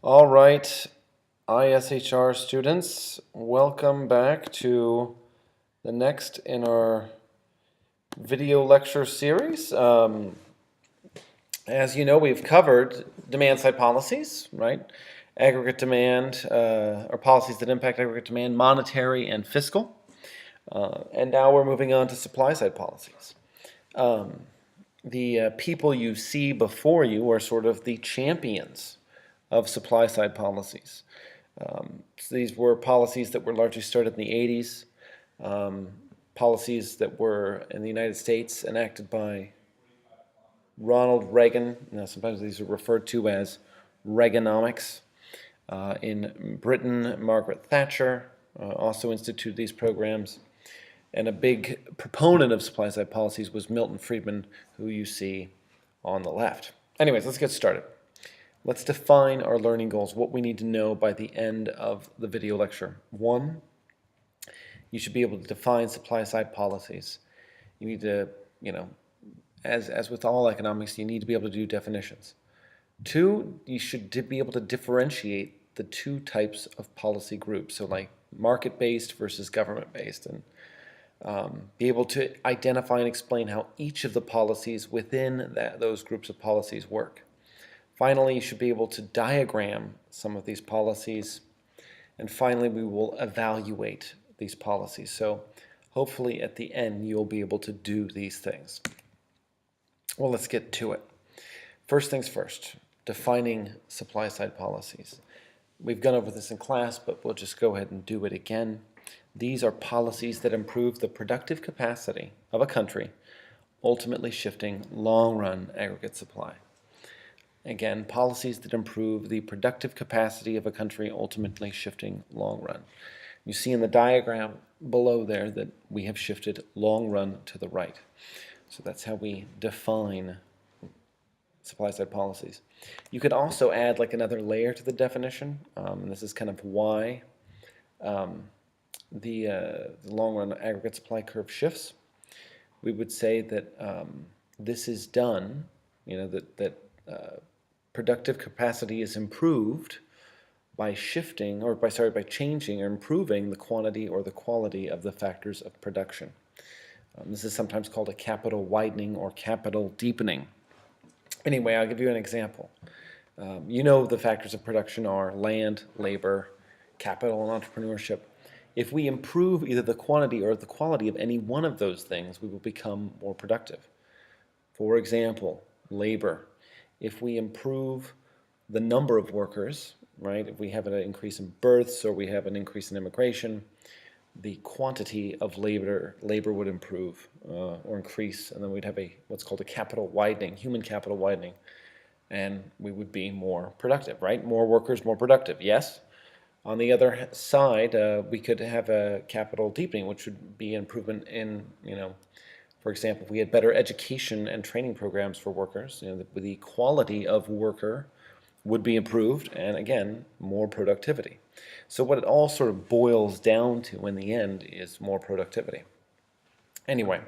All right, ISHR students, welcome back to the next in our video lecture series. As you know, we've covered demand-side policies, right? Aggregate demand, or policies that impact aggregate demand, monetary and fiscal. And now we're moving on to supply-side policies. The people you see before you are sort of the champions of supply-side policies. So these were policies that were largely started in the 80s, policies that were in the United States enacted by Ronald Reagan. Sometimes these are referred to as Reaganomics. In Britain, Margaret Thatcher also instituted these programs. And a big proponent of supply-side policies was Milton Friedman, who you see on the left. Anyways, let's get started. Let's define our learning goals, what we need to know by the end of the video lecture. One, you should be able to define supply-side policies. You need to, as with all economics, you need to be able to do definitions. Two, you should be able to differentiate the two types of policy groups, so like market-based versus government-based, and be able to identify and explain how each of the policies within those groups of policies work. Finally, you should be able to diagram some of these policies. And finally, we will evaluate these policies. So hopefully at the end, you'll be able to do these things. Well, let's get to it. First things first, defining supply-side policies. We've gone over this in class, but we'll just go ahead and do it again. These are policies that improve the productive capacity of a country, ultimately shifting long-run aggregate supply. Again, policies that improve the productive capacity of a country, ultimately shifting long-run. You see in the diagram below there that we have shifted long-run to the right. So that's how we define supply-side policies. You could also add like another layer to the definition, and this is kind of why the long-run aggregate supply curve shifts. We would say that this is done, that productive capacity is improved by shifting, or by changing or improving the quantity or the quality of the factors of production. This is sometimes called a capital widening or capital deepening. Anyway, I'll give you an example. The factors of production are land, labor, capital, and entrepreneurship. If we improve either the quantity or the quality of any one of those things, we will become more productive. For example, labor. If we improve the number of workers, right, if we have an increase in births or we have an increase in immigration, the quantity of labor would improve or increase, and then we'd have what's called a capital widening, human capital widening, and we would be more productive, right? More workers, more productive, yes? On the other side, we could have a capital deepening, which would be an improvement in, for example, if we had better education and training programs for workers, the quality of worker would be improved, and again, more productivity. So what it all sort of boils down to in the end is more productivity. Anyway,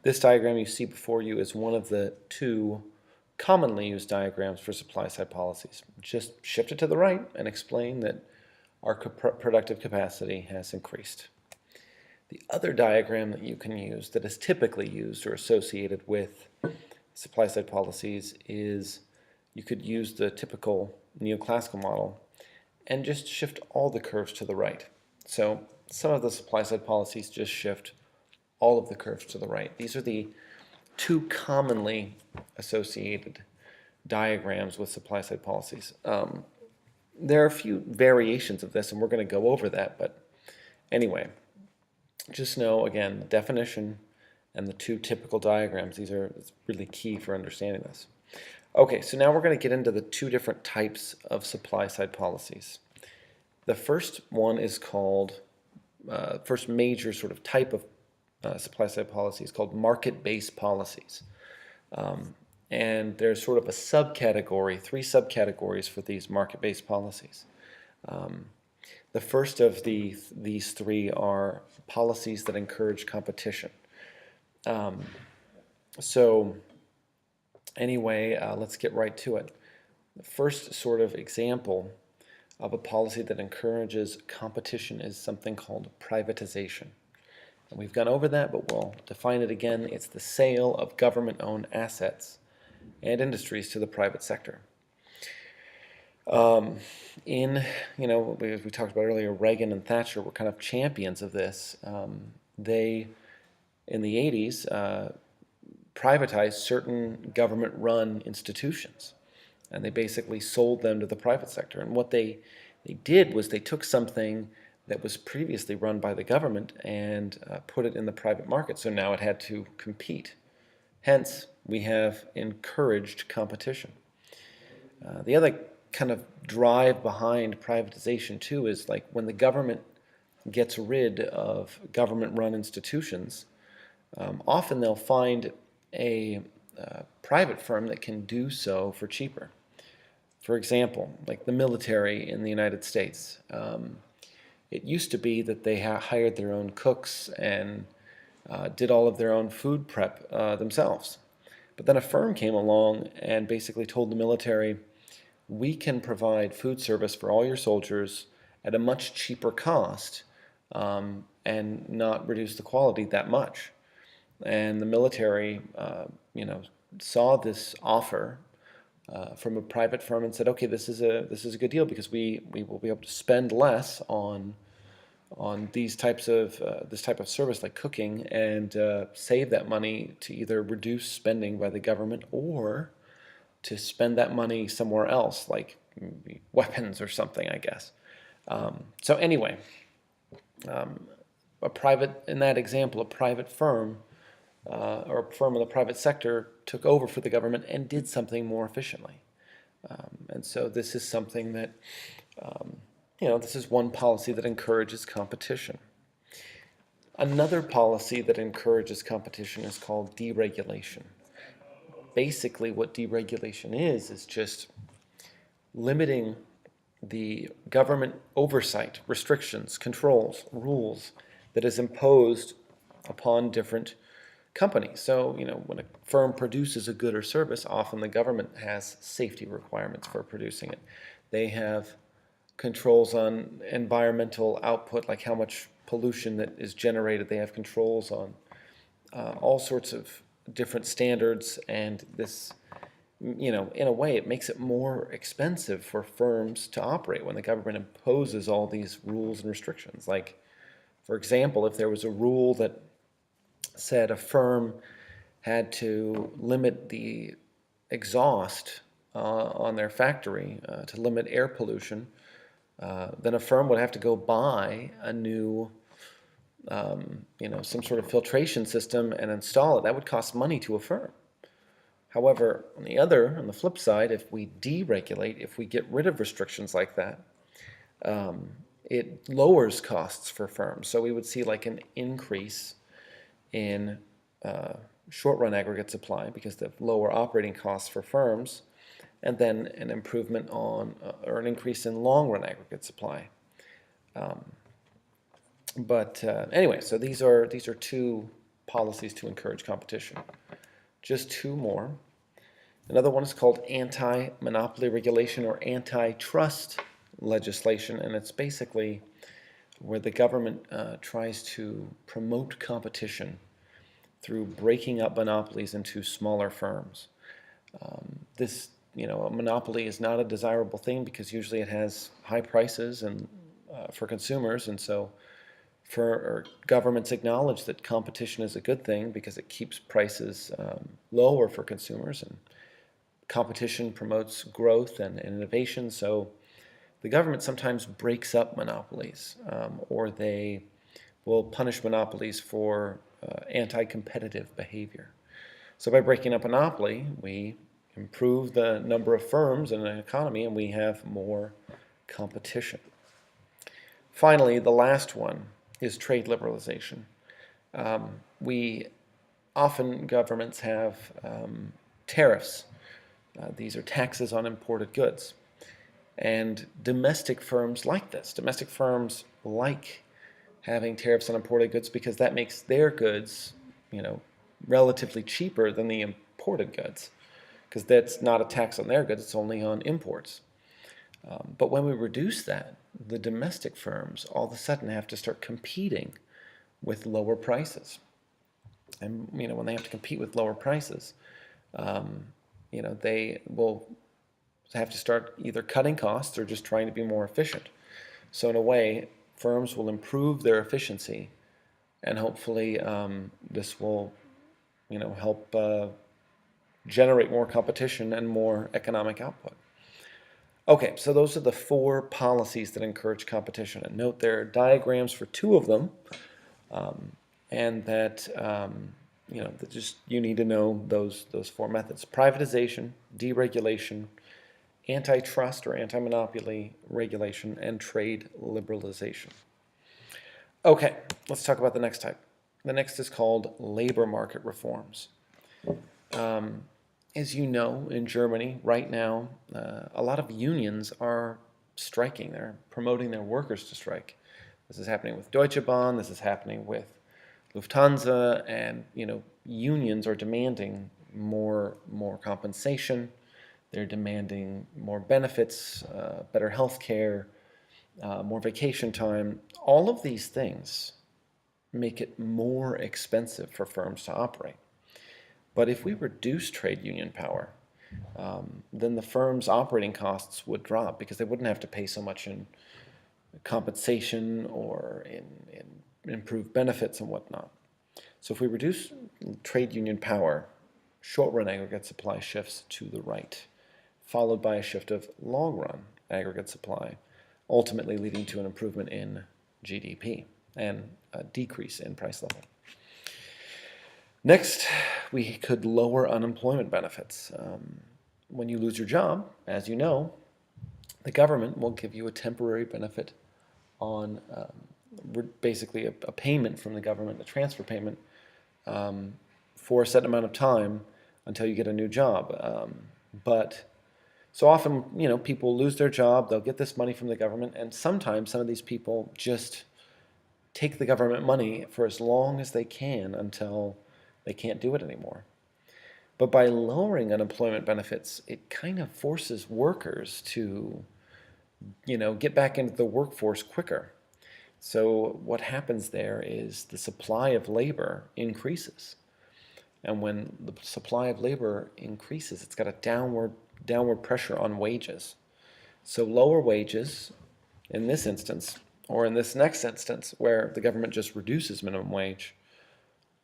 this diagram you see before you is one of the two commonly used diagrams for supply-side policies. Just shift it to the right and explain that our productive capacity has increased. The other diagram that you can use that is typically used or associated with supply-side policies is you could use the typical neoclassical model and just shift all the curves to the right. So some of the supply-side policies just shift all of the curves to the right. These are the two commonly associated diagrams with supply-side policies. There are a few variations of this, and we're going to go over that, but anyway, just know, again, the definition and the two typical diagrams. It's really key for understanding this. Okay, so now we're going to get into the two different types of supply-side policies. The first one is called, first major sort of type of supply-side policy is called market-based policies. And there's sort of a subcategory, three subcategories for these market-based policies. The first of these three are policies that encourage competition. So anyway, let's get right to it. The first sort of example of a policy that encourages competition is something called privatization. And we've gone over that, but we'll define it again. It's the sale of government-owned assets and industries to the private sector. As we talked about earlier, Reagan and Thatcher were kind of champions of this. They, in the 80s, privatized certain government-run institutions, and they basically sold them to the private sector. And what they did was they took something that was previously run by the government and put it in the private market, so now it had to compete. Hence, we have encouraged competition. The other kind of drive behind privatization too is like when the government gets rid of government-run institutions, often they'll find a private firm that can do so for cheaper. For example, like the military in the United States. It used to be that they hired their own cooks and did all of their own food prep themselves. But then a firm came along and basically told the military, we can provide food service for all your soldiers at a much cheaper cost and not reduce the quality that much. And the military, saw this offer from a private firm and said, okay, this is a good deal because we will be able to spend less on these types of this type of service like cooking and save that money to either reduce spending by the government or to spend that money somewhere else, like maybe weapons or something, I guess. So anyway, in that example, a private firm or a firm in the private sector took over for the government and did something more efficiently. And so this is something that, this is one policy that encourages competition. Another policy that encourages competition is called deregulation. Basically, what deregulation is just limiting the government oversight, restrictions, controls, rules that is imposed upon different companies. So, when a firm produces a good or service, often the government has safety requirements for producing it. They have controls on environmental output, like how much pollution that is generated. They have controls on all sorts of different standards, and this, in a way, it makes it more expensive for firms to operate when the government imposes all these rules and restrictions. Like, for example, if there was a rule that said a firm had to limit the exhaust on their factory to limit air pollution, then a firm would have to go buy a new some sort of filtration system and install it. That would cost money to a firm. However, on the flip side, if we deregulate, if we get rid of restrictions like that, it lowers costs for firms. So we would see like an increase in short-run aggregate supply because of lower operating costs for firms, and then an improvement on or an increase in long-run aggregate supply. Anyway, so these are two policies to encourage competition. Just two more. Another one is called anti-monopoly regulation or antitrust legislation, and it's basically where the government tries to promote competition through breaking up monopolies into smaller firms. A monopoly is not a desirable thing because usually it has high prices and for consumers, and so governments acknowledge that competition is a good thing because it keeps prices lower for consumers, and competition promotes growth and innovation. So the government sometimes breaks up monopolies, or they will punish monopolies for anti-competitive behavior. So by breaking up a monopoly, we improve the number of firms in an economy and we have more competition. Finally, the last one is trade liberalization. Governments have tariffs. These are taxes on imported goods. And domestic firms like this. Domestic firms like having tariffs on imported goods because that makes their goods, relatively cheaper than the imported goods. because that's not a tax on their goods, it's only on imports. But when we reduce that, the domestic firms all of a sudden have to start competing with lower prices. And when they have to compete with lower prices, they will have to start either cutting costs or just trying to be more efficient. So in a way, firms will improve their efficiency, and hopefully this will help generate more competition and more economic output. Okay, so those are the 4 policies that encourage competition. And note there are diagrams for 2 of them, and that that just you need to know those 4 methods: privatization, deregulation, antitrust or anti-monopoly regulation, and trade liberalization. Okay, let's talk about the next type. The next is called labor market reforms. As you know, in Germany right now, a lot of unions are striking. They're promoting their workers to strike. This is happening with Deutsche Bahn. This is happening with Lufthansa, and unions are demanding more compensation. They're demanding more benefits, better health care, more vacation time. All of these things make it more expensive for firms to operate. But if we reduce trade union power, then the firm's operating costs would drop because they wouldn't have to pay so much in compensation or in improved benefits and whatnot. So if we reduce trade union power, short-run aggregate supply shifts to the right, followed by a shift of long-run aggregate supply, ultimately leading to an improvement in GDP and a decrease in price level. Next, we could lower unemployment benefits. When you lose your job, as you know, the government will give you a temporary benefit on basically a payment from the government, a transfer payment, for a set amount of time until you get a new job. But so often, people lose their job, they'll get this money from the government, and sometimes some of these people just take the government money for as long as they can until they can't do it anymore. But by lowering unemployment benefits, it kind of forces workers to, get back into the workforce quicker. So what happens there is the supply of labor increases. And when the supply of labor increases, it's got a downward pressure on wages. So lower wages in this instance, or in this next instance where the government just reduces minimum wage,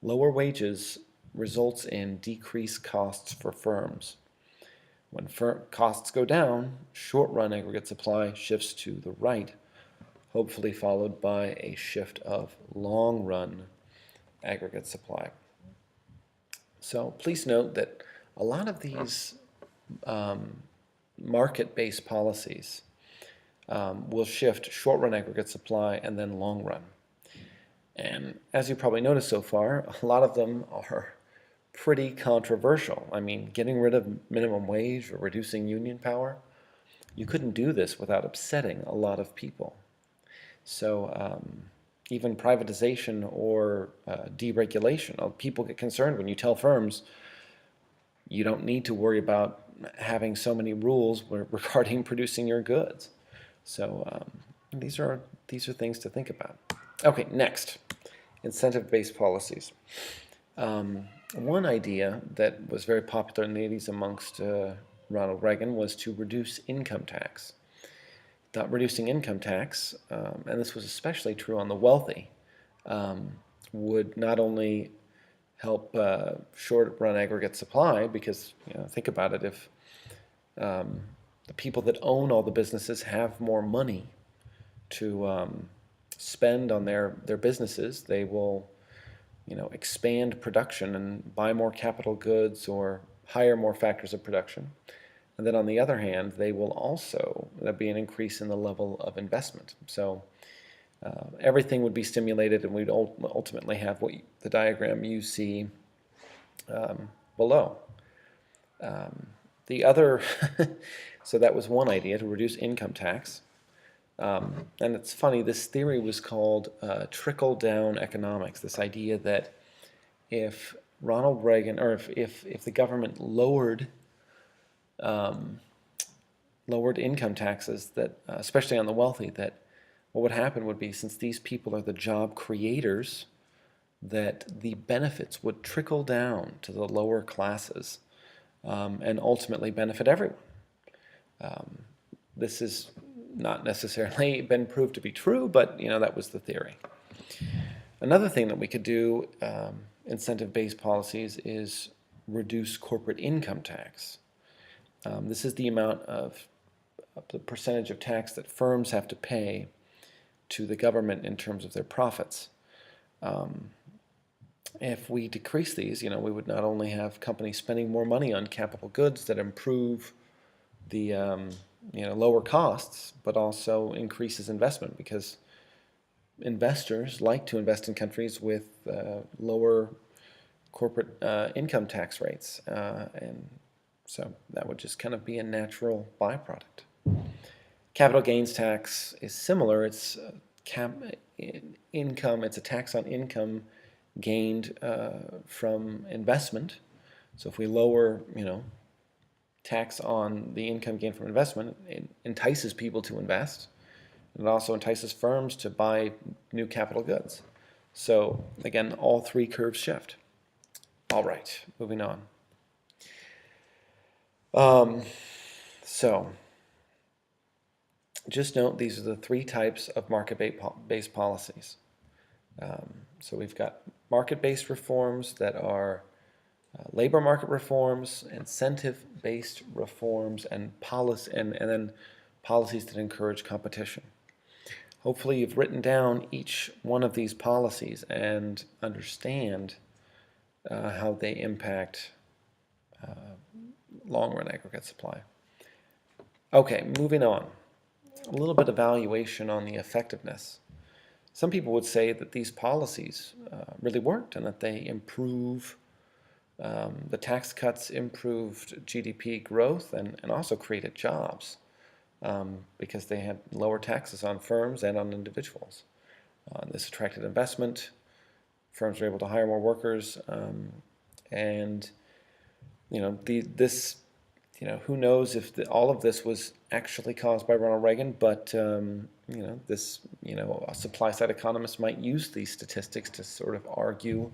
lower wages results in decreased costs for firms. When costs go down, short-run aggregate supply shifts to the right, hopefully followed by a shift of long-run aggregate supply. So please note that a lot of these market-based policies will shift short-run aggregate supply and then long-run. And as you probably noticed so far, a lot of them are pretty controversial. I mean, getting rid of minimum wage or reducing union power, you couldn't do this without upsetting a lot of people. So even privatization or deregulation, people get concerned when you tell firms you don't need to worry about having so many rules regarding producing your goods. So these are things to think about. Okay, next, incentive-based policies. One idea that was very popular in the 80s amongst Ronald Reagan was to reduce income tax. Thought reducing income tax, and this was especially true on the wealthy, would not only help short-run aggregate supply, because think about it, if the people that own all the businesses have more money to spend on their businesses, they will expand production and buy more capital goods or hire more factors of production. And then on the other hand, they will also, there'll be an increase in the level of investment. So everything would be stimulated, and we'd ultimately have the diagram you see below. The other, so that was one idea, to reduce income tax. And it's funny, this theory was called trickle-down economics, this idea that if Ronald Reagan, or if the government lowered lowered income taxes, that especially on the wealthy, that what would happen would be, since these people are the job creators, that the benefits would trickle down to the lower classes, and ultimately benefit everyone. This has not necessarily been proved to be true, but that was the theory. Another thing that we could do, incentive-based policies, is reduce corporate income tax. This is the amount of the percentage of tax that firms have to pay to the government in terms of their profits. If we decrease these, we would not only have companies spending more money on capital goods that improve the lower costs, but also increases investment, because investors like to invest in countries with lower corporate income tax rates, and so that would just kind of be a natural byproduct. Capital gains tax is similar. It's income. It's a tax on income gained from investment. So if we lower, tax on the income gained from investment, it entices people to invest. It also entices firms to buy new capital goods. So again, all three curves shift. All right, moving on. So just note, these are the three types of market-based policies. So we've got market-based reforms that are labor market reforms, incentive-based reforms, and then policies that encourage competition. Hopefully you've written down each one of these policies and understand how they impact long-run aggregate supply. Okay, moving on. A little bit of evaluation on the effectiveness. Some people would say that these policies really worked, and that they improve the tax cuts, improved GDP growth, and also created jobs, because they had lower taxes on firms and on individuals. This attracted investment. Firms were able to hire more workers, and who knows if all of this was actually caused by Ronald Reagan, but a supply-side economist might use these statistics to sort of argue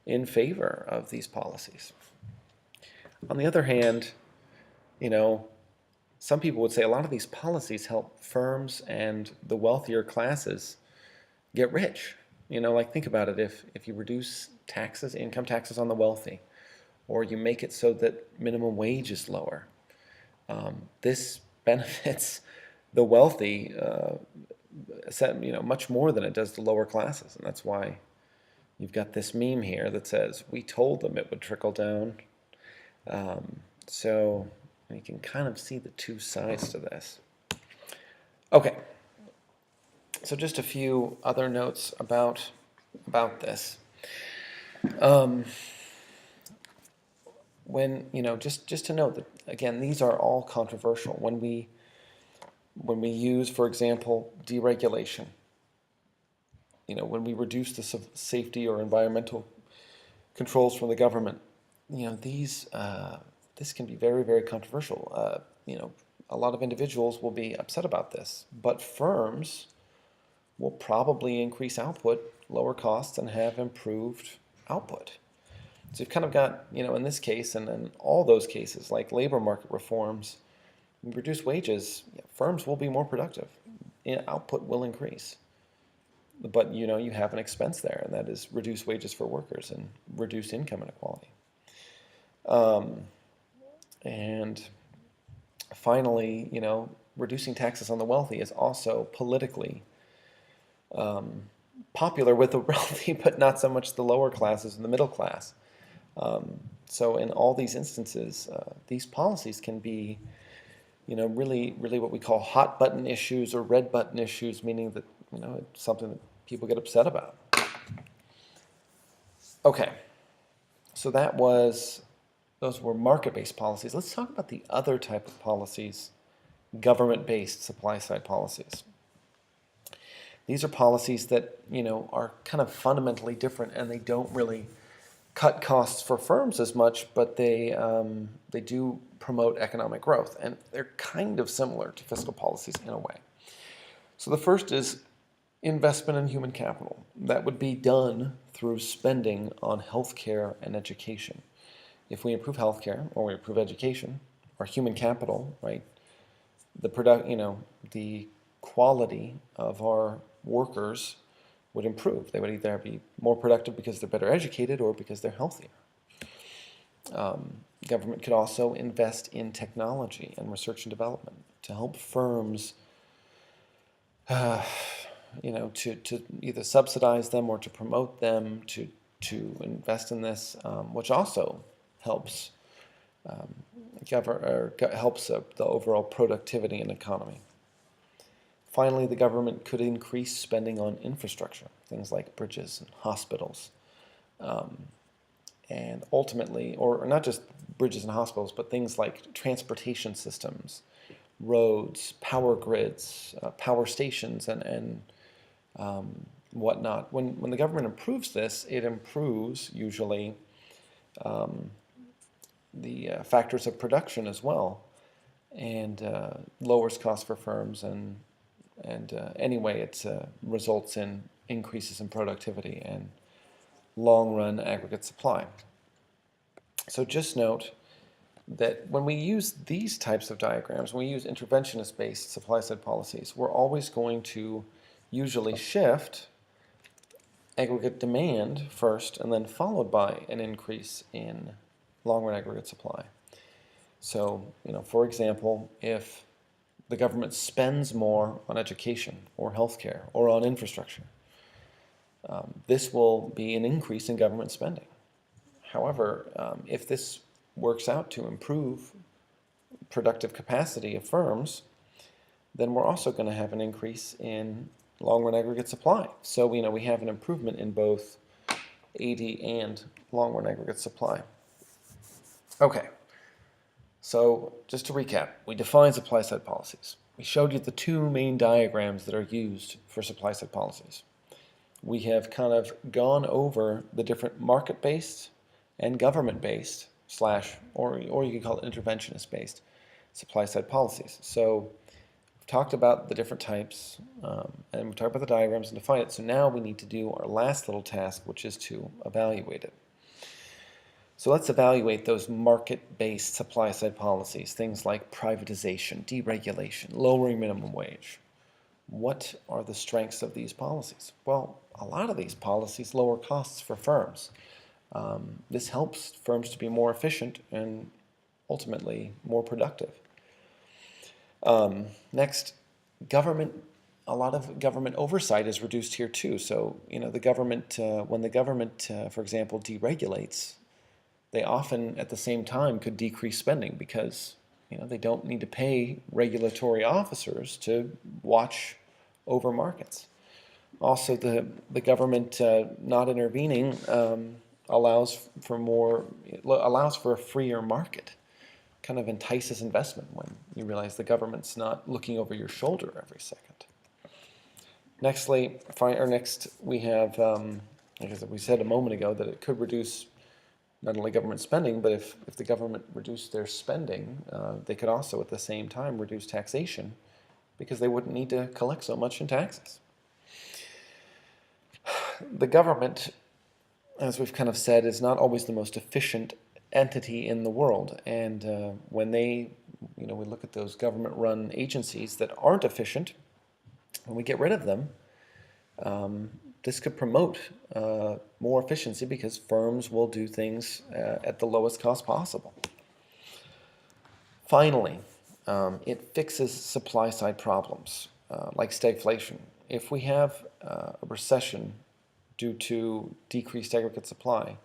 in favor of these policies. On the other hand, some people would say a lot of these policies help firms and the wealthier classes get rich. Think about it. If you reduce taxes, income taxes on the wealthy, or you make it so that minimum wage is lower, this benefits the wealthy much more than it does the lower classes. And that's why you've got this meme here that says, "We told them it would trickle down." So you can kind of see the two sides to this. Okay, so just a few other notes about this. Just to note that, again, these are all controversial. When we use, for example, deregulation, when we reduce the safety or environmental controls from the government, this can be very, very controversial. A lot of individuals will be upset about this, but firms will probably increase output, lower costs, and have improved output. So you've kind of got, in this case and in all those cases, like labor market reforms, reduce wages, firms will be more productive. Output will increase. But, you have an expense there, and that is reduced wages for workers and reduced income inequality. And finally, reducing taxes on the wealthy is also politically popular with the wealthy, but not so much the lower classes and the middle class. So in all these instances, these policies can be, really, really what we call hot button issues or red button issues, meaning that, it's something that people get upset about. Okay, so those were market-based policies. Let's talk about the other type of policies, government-based supply-side policies. These are policies that, are kind of fundamentally different, and they don't really cut costs for firms as much, but they do promote economic growth, and they're kind of similar to fiscal policies in a way. So the first is investment in human capital. That would be done through spending on healthcare and education. If we improve healthcare or we improve education or human capital, right, the quality of our workers would improve. They would either be more productive because they're better educated or because they're healthier. Government could also invest in technology and research and development to help firms, to either subsidize them or to promote them to invest in this, which also helps helps the overall productivity and economy. Finally, the government could increase spending on infrastructure, things like bridges and hospitals, and ultimately, or not just bridges and hospitals, but things like transportation systems, roads, power grids, power stations, and whatnot. When the government improves this, it improves usually the factors of production as well, and lowers costs for firms, and anyway, it results in increases in productivity and long-run aggregate supply. So just note that when we use these types of diagrams, when we use interventionist-based supply-side policies, we're always going to usually shift aggregate demand first and then followed by an increase in long-run aggregate supply. So, for example, if the government spends more on education or healthcare or on infrastructure, this will be an increase in government spending. However, if this works out to improve productive capacity of firms, then we're also going to have an increase in long-run aggregate supply. So we have an improvement in both AD and long-run aggregate supply. Okay, so just to recap, we defined supply-side policies. We showed you the two main diagrams that are used for supply-side policies. We have kind of gone over the different market-based and government-based or you could call it interventionist-based supply-side policies. So we've talked about the different types, and we've talked about the diagrams and defined it. So now we need to do our last little task, which is to evaluate it. So let's evaluate those market-based supply-side policies, things like privatization, deregulation, lowering minimum wage. What are the strengths of these policies? Well, a lot of these policies lower costs for firms. This helps firms to be more efficient and ultimately more productive. Next, a lot of government oversight is reduced here too. So, the government, when the government, for example, deregulates, they often at the same time could decrease spending because they don't need to pay regulatory officers to watch over markets. Also, the government not intervening allows for a freer market. Kind of entices investment when you realize the government's not looking over your shoulder every second. Next, we have, as we said a moment ago, that it could reduce not only government spending, but if the government reduced their spending, they could also at the same time reduce taxation because they wouldn't need to collect so much in taxes. The government, as we've kind of said, is not always the most efficient entity in the world, and when we look at those government-run agencies that aren't efficient, when we get rid of them, this could promote more efficiency because firms will do things at the lowest cost possible. Finally, it fixes supply-side problems like stagflation. If we have a recession due to decreased aggregate supply,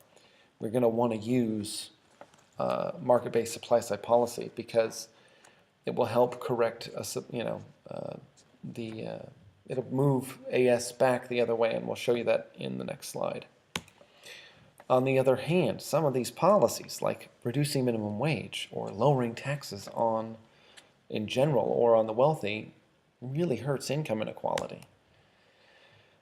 we're going to want to use market-based supply-side policy because it will help correct it'll move AS back the other way, and we'll show you that in the next slide. On the other hand, some of these policies, like reducing minimum wage or lowering taxes in general or on the wealthy, really hurts income inequality.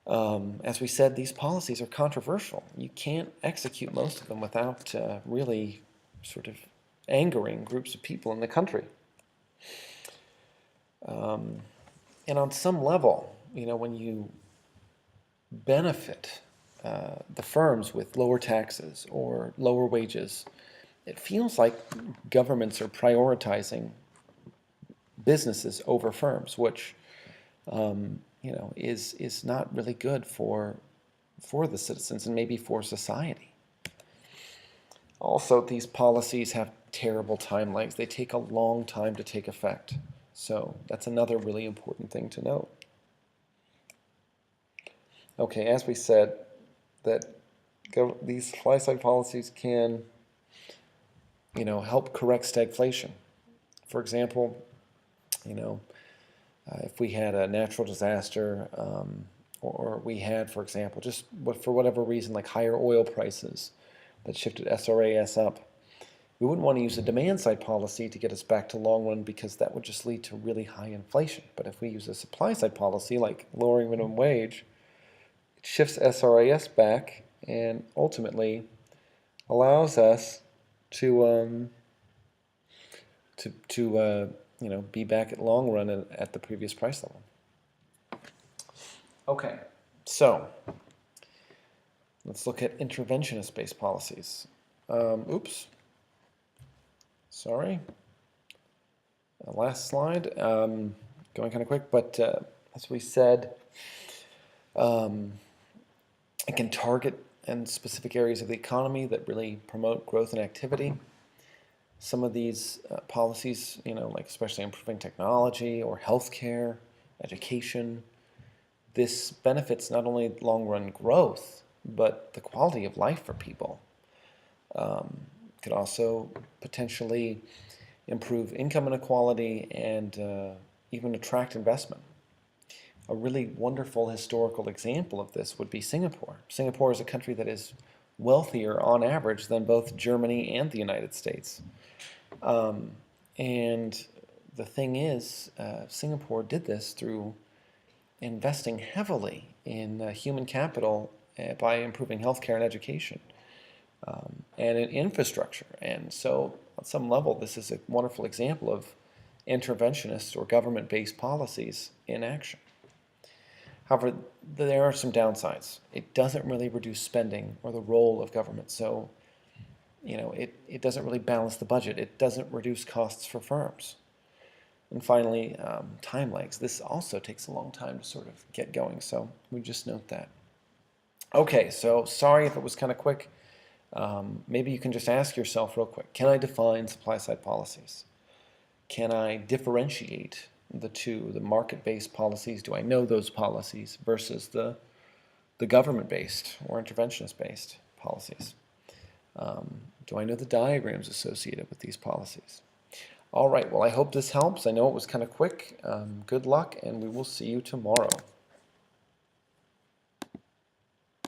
As we said, these policies are controversial. You can't execute most of them without really sort of angering groups of people in the country. And on some level, when you benefit the firms with lower taxes or lower wages, it feels like governments are prioritizing businesses over firms, which is not really good for the citizens and maybe for society. Also, these policies have terrible time lags. They take a long time to take effect. So that's another really important thing to note. Okay, as we said, that these supply-side policies can, help correct stagflation. For example, if we had a natural disaster, or we had, for example, just for whatever reason, like higher oil prices that shifted SRAS up, we wouldn't want to use a demand-side policy to get us back to long run, because that would just lead to really high inflation. But if we use a supply-side policy like lowering minimum wage, it shifts SRAS back and ultimately allows us to be back at long run at the previous price level. Okay, so let's look at interventionist-based policies. Sorry. Last slide. Going kind of quick, but as we said, it can target in specific areas of the economy that really promote growth and activity. Some of these policies, like especially improving technology or healthcare, education, this benefits not only long-run growth, but the quality of life for people. Could also potentially improve income inequality and even attract investment. A really wonderful historical example of this would be Singapore. Singapore is a country that is wealthier on average than both Germany and the United States. And the thing is, Singapore did this through investing heavily in human capital by improving healthcare and education, and in infrastructure. And so on some level, this is a wonderful example of interventionist or government-based policies in action. However, there are some downsides. It doesn't really reduce spending or the role of government. So, it doesn't really balance the budget. It doesn't reduce costs for firms. And finally, time lags. This also takes a long time to sort of get going. So we just note that. Okay, so sorry if it was kind of quick. Maybe you can just ask yourself real quick, can I define supply-side policies? Can I differentiate the two, the market-based policies? Do I know those policies versus the government-based or interventionist-based policies? Do I know the diagrams associated with these policies? All right, well, I hope this helps. I know it was kind of quick. Good luck, and we will see you tomorrow.